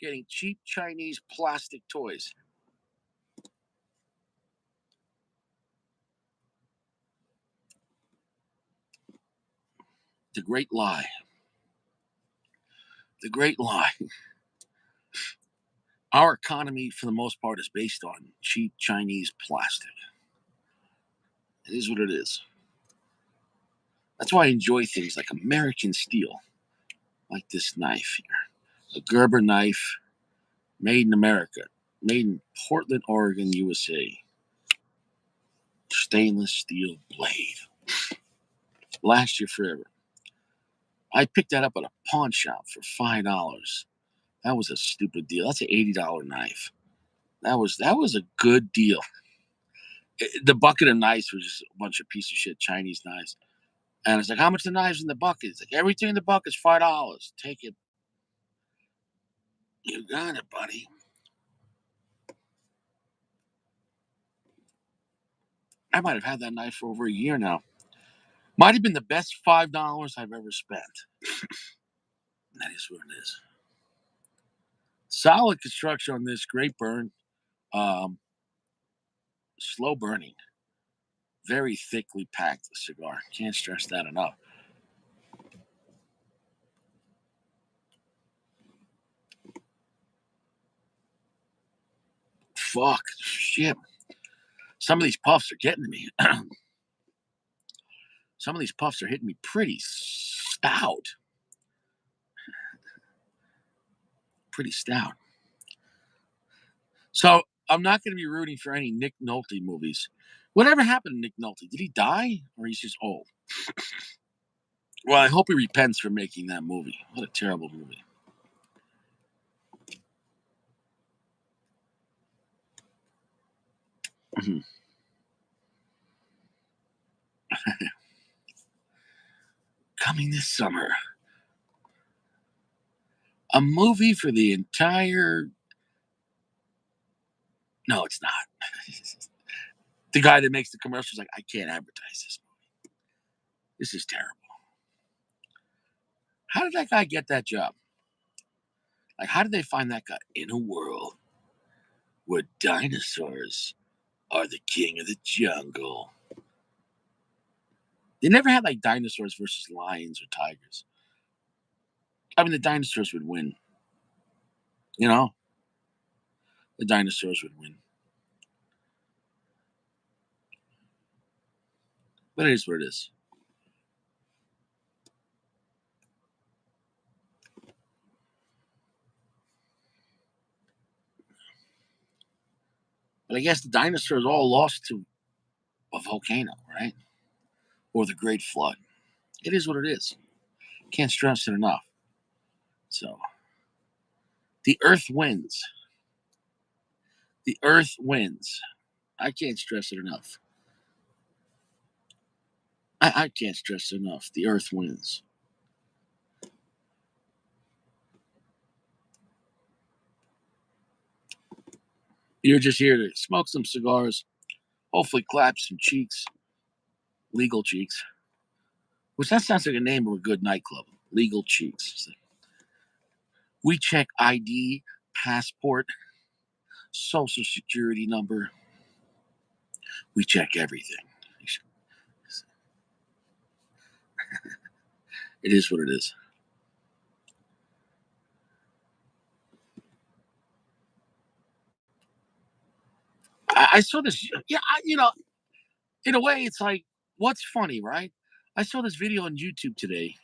Getting cheap Chinese plastic toys." The great lie. The great lie. Our economy, for the most part, is based on cheap Chinese plastic. It is what it is. That's why I enjoy things like American steel, like this knife here, a Gerber knife, made in America, made in Portland, Oregon, USA. Stainless steel blade. Last year forever. I picked that up at a pawn shop for $5. That was a stupid deal. That's an $80 knife. That was a good deal. The bucket of knives was just a bunch of piece of shit Chinese knives. And it's like, "How much the knives in the bucket?" It's like, "Everything in the bucket's $5. Take it." You got it, buddy. I might have had that knife for over a year now. Might have been the best $5 I've ever spent. That is what it is. Solid construction on this. Great burn. Um, Slow burning. Very thickly packed cigar. Can't stress that enough. Fuck. Shit. Some of these puffs are getting to me. Some of these puffs are hitting me pretty stout. Pretty stout. So I'm not going to be rooting for any Nick Nolte movies. Whatever happened to Nick Nolte? Did he die or he's just old? Well, I hope he repents for making that movie. What a terrible movie. Mhm. Coming this summer, a movie for the entire. No, it's not. The guy that makes the commercials like, I can't advertise this. This is terrible. How did that guy get that job? Like, how did they find that guy in a world where dinosaurs are the king of the jungle? They never had like dinosaurs versus lions or tigers. I mean, the dinosaurs would win. You know, the dinosaurs would win. But it is what it is. But I guess the dinosaurs all lost to a volcano, right? Or the Great Flood. It is what it is. Can't stress it enough. So the Earth wins. The Earth wins. I can't stress it enough. I can't stress it enough. The Earth wins. You're just here to smoke some cigars, hopefully clap some cheeks, legal cheeks. Which that sounds like a name of a good nightclub. Legal cheeks. We check ID, passport, social security number. We check everything. It is what it is. I saw this. Yeah, in a way, it's like, what's funny, right? I saw this video on YouTube today,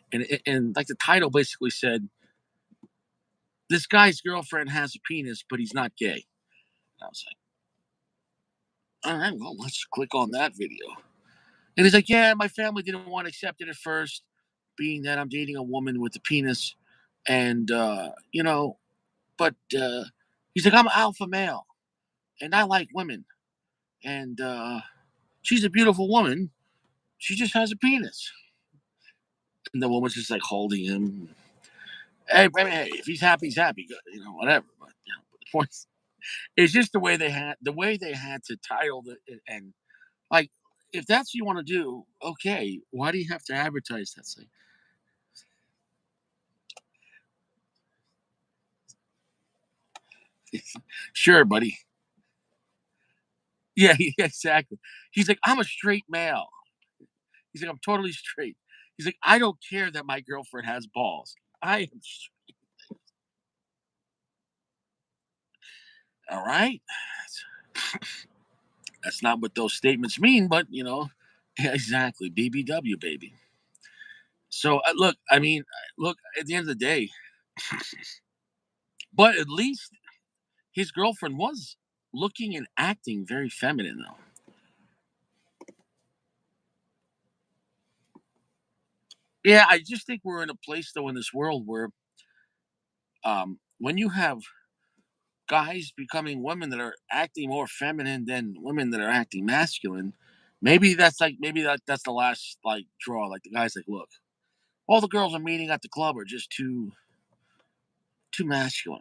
and like the title basically said, "This guy's girlfriend has a penis, but he's not gay." And I was like, "All right, well, let's click on that video." And he's like, "Yeah, my family didn't want to accept it at first, being that I'm dating a woman with a penis, and but he's like, I'm an alpha male, and I like women, and she's a beautiful woman. She just has a penis." And the woman's just like holding him. Hey, baby, hey, if he's happy, he's happy. Whatever. But the point is, it's just the way they had to title and like, if that's what you want to do, okay. Why do you have to advertise that thing? Sure, buddy. Yeah, yeah, exactly. He's like, I'm a straight male. He's like, I'm totally straight. He's like, I don't care that my girlfriend has balls. I am all right. That's not what those statements mean, but yeah, exactly. BBW, baby. So look, I mean, look, at the end of the day, but at least his girlfriend was looking and acting very feminine, though. Yeah, I just think we're in a place, though, in this world where when you have guys becoming women that are acting more feminine than women that are acting masculine, maybe that's the last like draw. Like the guy's like, look, all the girls I'm meeting at the club are just too masculine,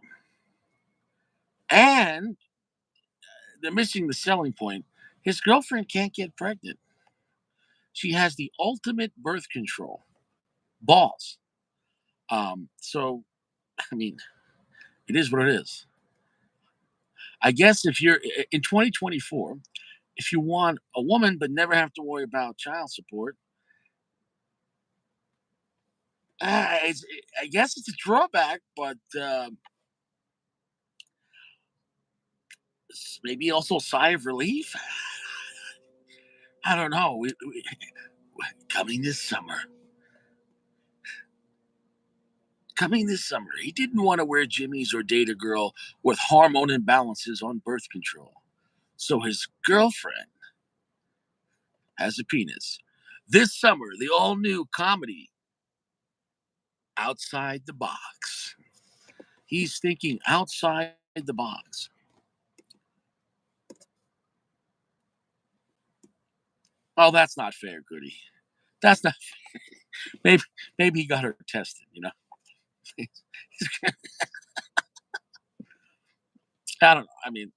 and they're missing the selling point. His girlfriend can't get pregnant. She has the ultimate birth control, balls. So I mean, it is what it is. I guess if you're in 2024, if you want a woman but never have to worry about child support, I guess it's a drawback, but maybe also a sigh of relief. I don't know. Coming this summer, coming this summer, he didn't want to wear jimmies or date a girl with hormone imbalances on birth control. So his girlfriend has a penis. This summer, the all new comedy, Outside the Box. He's thinking outside the box. Oh, that's not fair, Goody. That's not. Maybe maybe he got her tested. I don't know. I mean,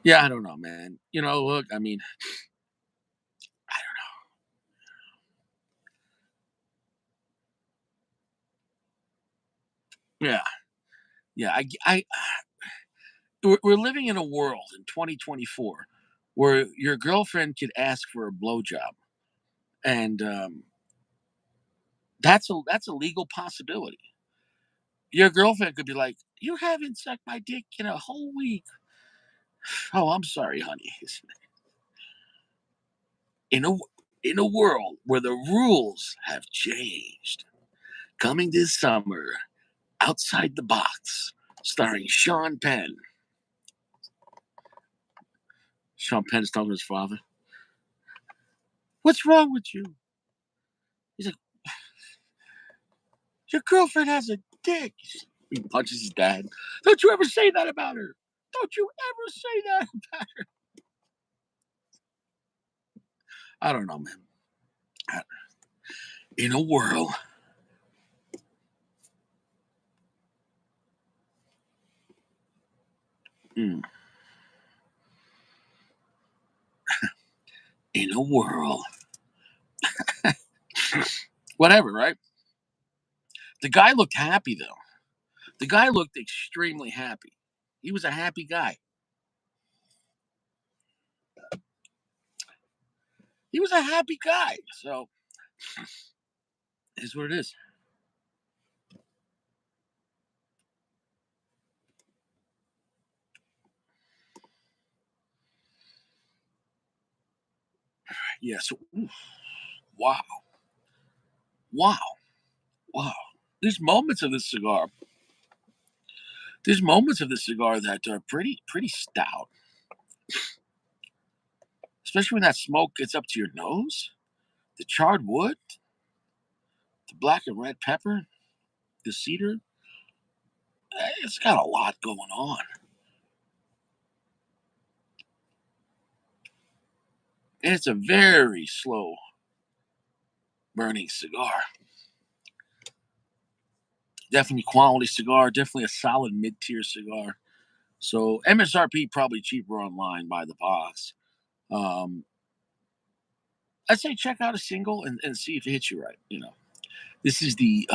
yeah, I don't know, man. Look, I mean, yeah, yeah. We're living in a world in 2024 where your girlfriend could ask for a blowjob, and that's a legal possibility. Your girlfriend could be like, "You haven't sucked my dick in a whole week." Oh, I'm sorry, honey. In a in a world where the rules have changed, coming this summer, Outside the Box, starring Sean Penn. Sean Penn is talking to his father. What's wrong with you? He's like, your girlfriend has a dick. He punches his dad. Don't you ever say that about her. Don't you ever say that about her. I don't know, man. In a world, mm, in a world, whatever, right? The guy looked happy though. The guy looked extremely happy. He was a happy guy. He was a happy guy. So it is what it is. Yeah. So, oof, wow, wow, wow. There's moments of this cigar. There's moments of this cigar that are pretty stout, especially when that smoke gets up to your nose. The charred wood, the black and red pepper, the cedar. It's got a lot going on. And it's a very slow burning cigar. Definitely quality cigar. Definitely a solid mid tier cigar. So MSRP probably cheaper online by the box. Um, I'd say check out a single and see if it hits you right. This is the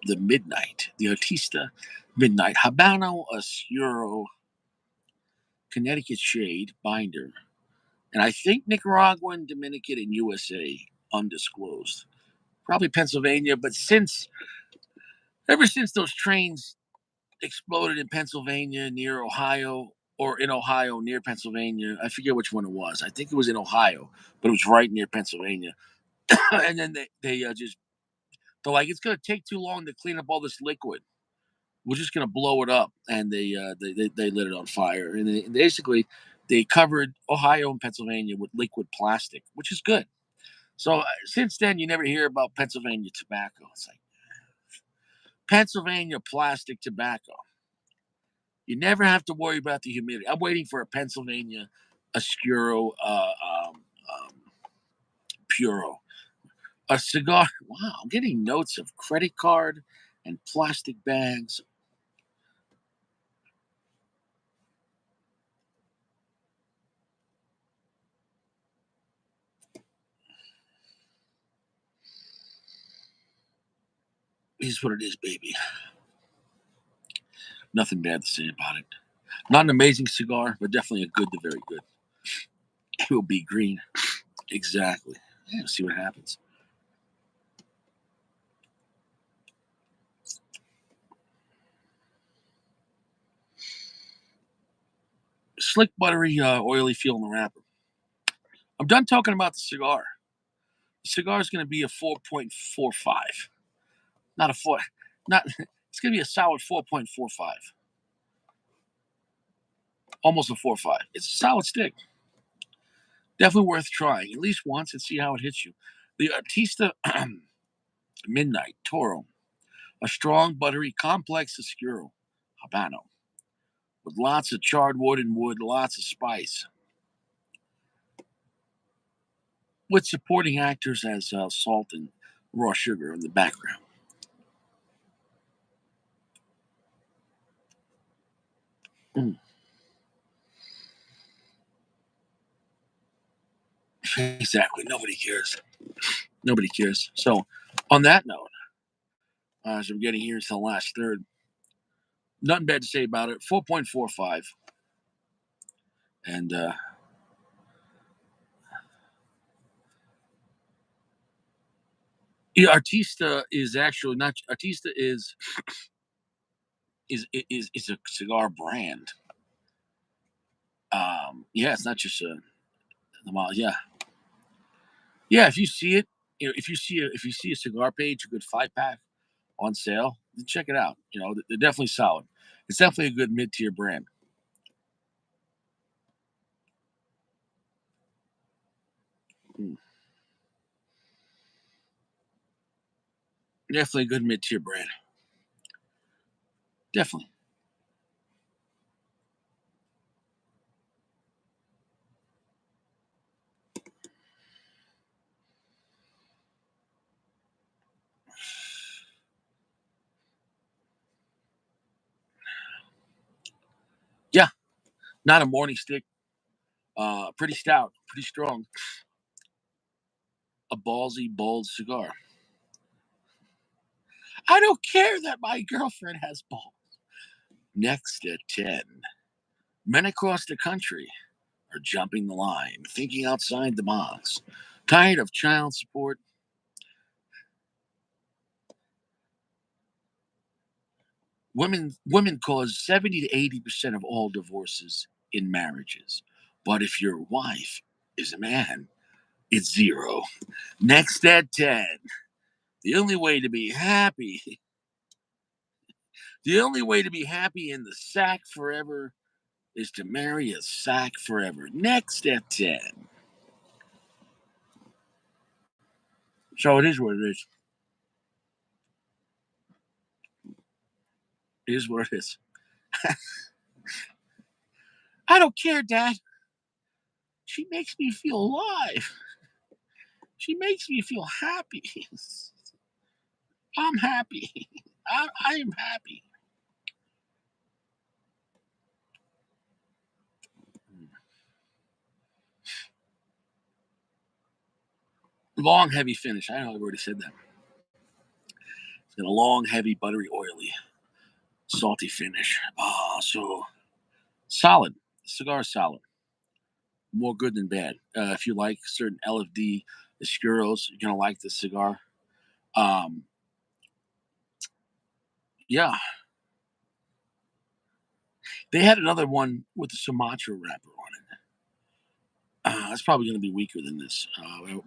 Midnight, the Artista Midnight Habano Oscuro Connecticut shade binder, and I think Nicaraguan, Dominican, and USA undisclosed. Probably Pennsylvania, but ever since those trains exploded in Pennsylvania near Ohio, or in Ohio near Pennsylvania, I forget which one it was. I think it was in Ohio, but it was right near Pennsylvania. And then they're like, it's gonna take too long to clean up all this liquid. We're just gonna blow it up, and they lit it on fire, and basically they covered Ohio and Pennsylvania with liquid plastic, which is good. So since then, you never hear about Pennsylvania tobacco. It's like Pennsylvania plastic tobacco. You never have to worry about the humidity. I'm waiting for a Pennsylvania Oscuro Puro. A cigar. Wow, I'm getting notes of credit card and plastic bags. Here's what it is, baby. Nothing bad to say about it. Not an amazing cigar, but definitely a good to very good. It will be green. Exactly. Yeah, see what happens. Slick, buttery, oily feel in the wrapper. I'm done talking about the cigar. The cigar is going to be a 4.45. Not a four. Not. It's going to be a solid 4.45. Almost a 4.5. It's a solid stick. Definitely worth trying at least once and see how it hits you. The Artista Midnight Toro, a strong, buttery, complex Oscuro Habano with lots of charred wood and wood, lots of spice, with supporting actors as salt and raw sugar in the background. Mm. Exactly. Nobody cares. Nobody cares. So, on that note, as I'm getting here to the last third, nothing bad to say about it. 4.45. And yeah, Artista is actually not. Artista is a cigar brand. Yeah, it's not just yeah, yeah. If you see it, if you see a cigar page, a good 5 pack on sale, then check it out. They're definitely solid. It's definitely a good mid tier brand. Mm, definitely a good mid tier brand. Definitely. Yeah, not a morning stick. Pretty stout, pretty strong. A ballsy, bold cigar. I don't care that my girlfriend has balls. Next at 10. Men across the country are jumping the line, thinking outside the box. Tired of child support? Women cause 70 to 80% of all divorces in marriages. But if your wife is a man, it's zero. Next at 10. The only way to be happy, the only way to be happy in the sack forever is to marry a sack forever. Next at 10. So it is what it is. It is what it is. I don't care, Dad. She makes me feel alive. She makes me feel happy. I'm happy. I am happy. Long, heavy finish. I know I've already said that. It's got a long, heavy, buttery, oily, salty finish. So solid. Cigar is solid. More good than bad. If you like certain LFD Oscuros, you're gonna like this cigar. Um, yeah, they had another one with the Sumatra wrapper on it. That's probably going to be weaker than this.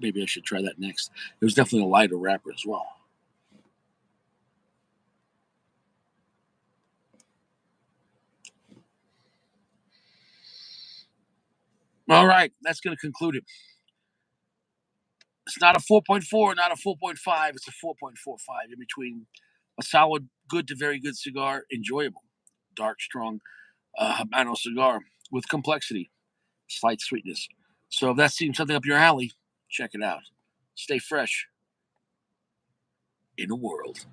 Maybe I should try that next. It was definitely a lighter wrapper as well. All right, that's going to conclude it. It's not a 4.4, not a 4.5. It's a 4.45 in between a solid, good to very good cigar, enjoyable, dark, strong Habano cigar with complexity, slight sweetness. So if that seems something up your alley, check it out. Stay fresh in a world.